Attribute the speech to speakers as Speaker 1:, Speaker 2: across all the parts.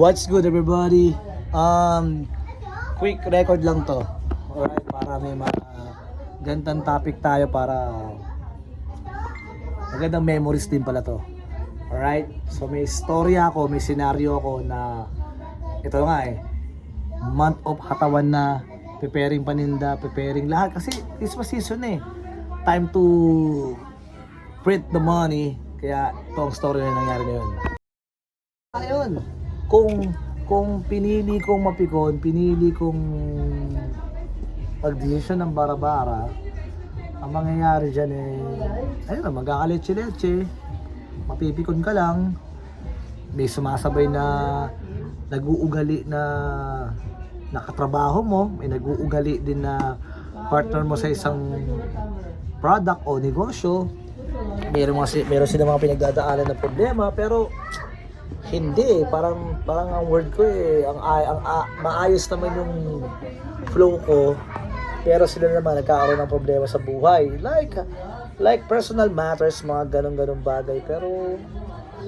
Speaker 1: What's good everybody? Quick record lang to. Alright, para may gandang topic tayo para magandang memories din pala to. Alright, so may storya ako, may senaryo ako na ito nga month of Hatawan na, preparing paninda, preparing lahat kasi Christmas season time to print the money, kaya ito ang story na nangyari ngayon. Ayun, kung pinili kong mapikon, pinili kong pagdesisyon ng bara-bara, ang mangyayari dyan ayun, magkakaletse-letse, mapipikon ka lang, may sumasabay na nag-uugali na nakatrabaho mo, may nag-uugali din na partner mo sa isang product o negosyo, meron sila mga pinagdadaanan na problema, pero hindi parang ang word ko maayos naman yung flow ko, pero sila naman nagkakaroon ng problema sa buhay, like personal matters, mga ganong bagay. Pero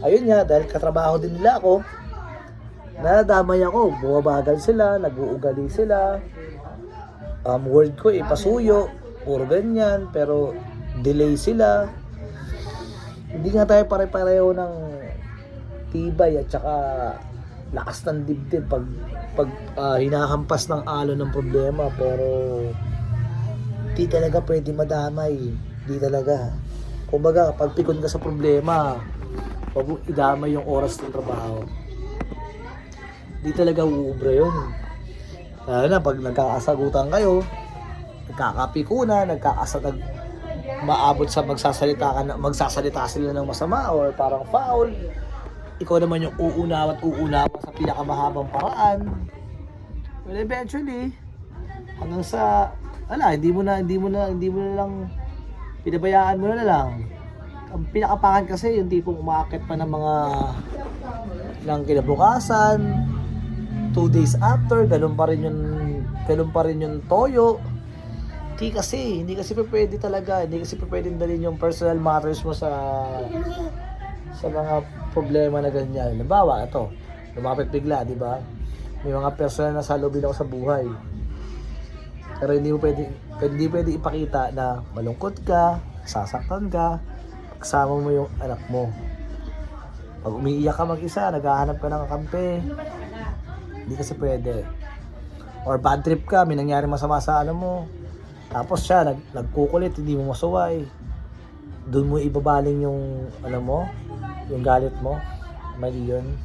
Speaker 1: ayun nga, dahil katrabaho din nila ako, nadamay ako, bumabagal sila, nag-uugali sila, word ko pasuyo, puro ganyan, pero delay sila. Hindi nga tayo pare-pareho ng tibay at saka lakas ng dibdib pag hinahampas ng alon ng problema, pero di talaga pwede madamay, di talaga. Kumbaga, pag pikon ka sa problema, wag mo idamay yung oras ng trabaho, di talaga uubra yun. Lalo na pag nagkakasagutan kayo, nagkakapikunan, maabot sa magsasalita sila ng masama or parang foul, ikaw naman yung uunawa sa pinakamahabang paraan. Well, eventually, hanggang sa hindi mo na lang pinabayaan mo na lang. Ang pinakapangan kasi yung tipong umaakit pa ng kinabukasan, 2 days after, ganun pa rin yung toyo. Hindi kasi pwede talaga, hindi kasi pwedeng dalhin yung personal matters mo sa mga problema na ganyan. Halimbawa, ito, lumapit bigla, di ba? May mga personal na salubin ako sa buhay. Pero hindi pwede ipakita na malungkot ka, sasaktan ka, kasama mo yung anak mo. Pag umiiyak ka mag-isa, naghahanap ka ng kampe, hindi kasi pwede. Or bad trip ka, may nangyari masama sa mo, tapos siya nagkukulit, hindi mo masuway, doon mo ibabaling yung yung galit mo. Mali yun.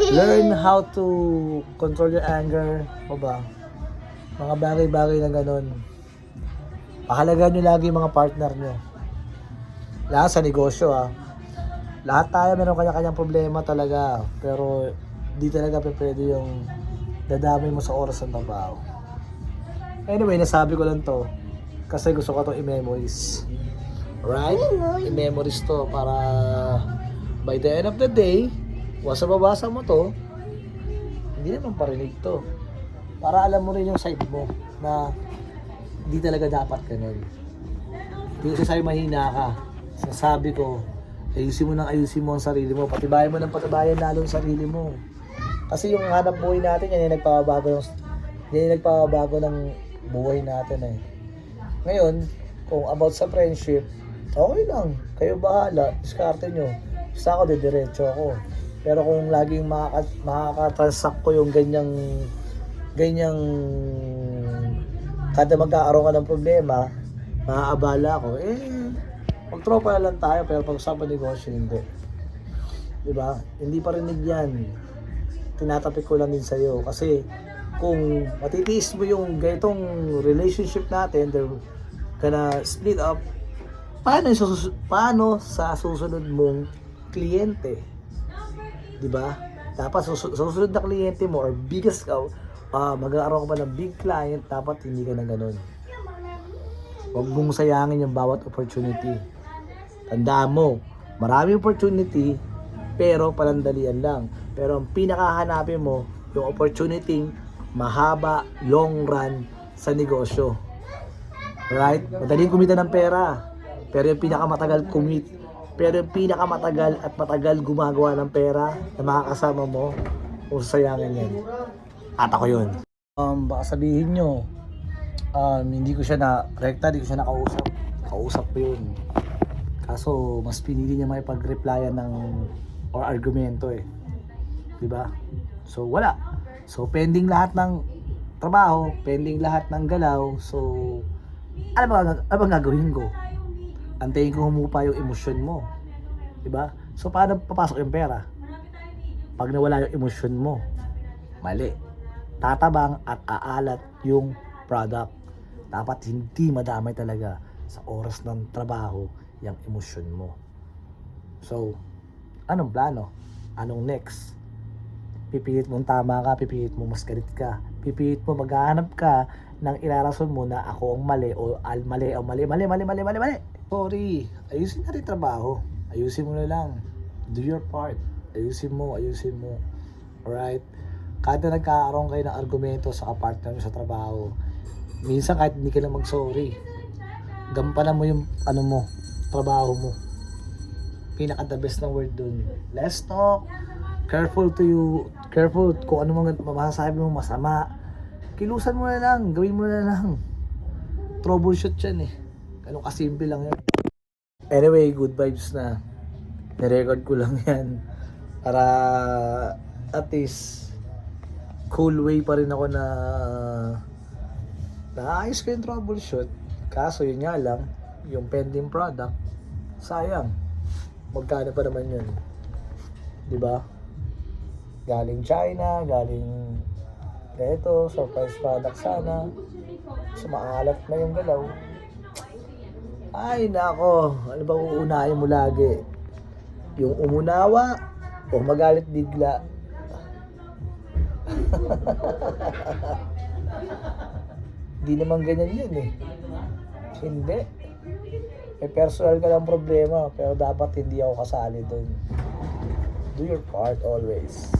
Speaker 1: Learn how to control your anger. O ba? Mga bagay-bagay na ganun. Pahalagaan nyo lagi yung mga partner nyo. Lahat sa negosyo lahat tayo meron kanya-kanyang problema talaga. Pero di talaga pwede yung dadamay mo sa oras ng trabaho. Anyway, nasabi ko lang to kasi gusto ko itong i-memories. Right? I-memories to para by the end of the day, once mababasa mo to, hindi naman parinig to. Para alam mo rin yung side mo na hindi talaga dapat ganun. Hindi ko sasabi mahina ka. Sasabi ko, ayusin mo ang sarili mo. Patibayan mo ng patibayan lalo ang sarili mo. Kasi yung hanap buhay natin, yan yung nagpapabago ng buhay natin Ngayon, kung about sa friendship, okay lang, kayo bahala, diskarte nyo. Basta ako, didiretso ako. Pero kung laging makakatransact ko yung ganyang kada magkakaroon ka ng problema, maaabala ako, magtropa na lang tayo, pero pag-usapan negosyo, hindi. Diba? Hindi pa rinig yan. Tinatapik ko lang din sa'yo. Kasi kung matitiis mo yung ganitong relationship natin, they're gonna split up. Paano sa susunod mong kliyente? Diba? Dapat susunod na kliyente mo or biggest ka, mag-aaroon ka pa ng big client, dapat hindi ka na ganun. Huwag mong sayangin yung bawat opportunity. Tandaan mo, marami opportunity, pero palandalian lang. Pero ang pinakahanapin mo, yung opportunity mahaba, long run sa negosyo. Right? Madaling kumita ng pera. Pero yung pinakamatagal Pero yung pinakamatagal at matagal gumagawa ng pera na makakasama mo, kung sasayangin yan. At ako yun. Baka sabihin nyo, hindi ko siya rekta, hindi ko siya nakausap. Kausap ko yun. Kaso, mas pinili niya makipag-replyan ng or argumento eh. Diba? So, wala. So, pending lahat ng trabaho, pending lahat ng galaw. So, ano bang gagawin ko? Antayin ko humupa yung emosyon mo. Diba? So, paano papasok yung pera? Pag nawala yung emosyon mo, mali. Tatabang at aalat yung product. Dapat hindi madamay talaga sa oras ng trabaho yung emosyon mo. So, anong plano? Anong next? Pipilit mong tama ka, pipilit mo mas galit ka. Pipilit mo maghahanap ka ng ilarason mo na ako ang mali o mali. Sorry, ayusin na rin trabaho. Ayusin mo na lang. Do your part. Ayusin mo. Alright? Kada nagkakaroon kayo ng argumento sa kapartner mo sa trabaho, minsan kahit hindi ka na mag-sorry, gampanan mo yung trabaho mo. Pinaka the best na word dun. Let's talk. Careful kung ano mga masasabi mo masama. Kilusan mo na lang, gawin mo na lang. Troubleshoot yan eh. Ganun kasimple lang yan. Anyway, good vibes na. Nirecord ko lang yan. Para at least cool way pa rin ako na naayos ko yung troubleshoot. Kaso yun nga lang, yung pending product, sayang. Magkano pa naman yun? Diba? Galing China, galing eto, surprise product sana. So maalat na yung galaw. Ay nako, ano ba uunahin mo lagi? Yung umunawa o magalit bigla? Di naman ganyan yun eh. Hindi. May personal ka lang problema, pero dapat hindi ako kasali doon. Do your part always.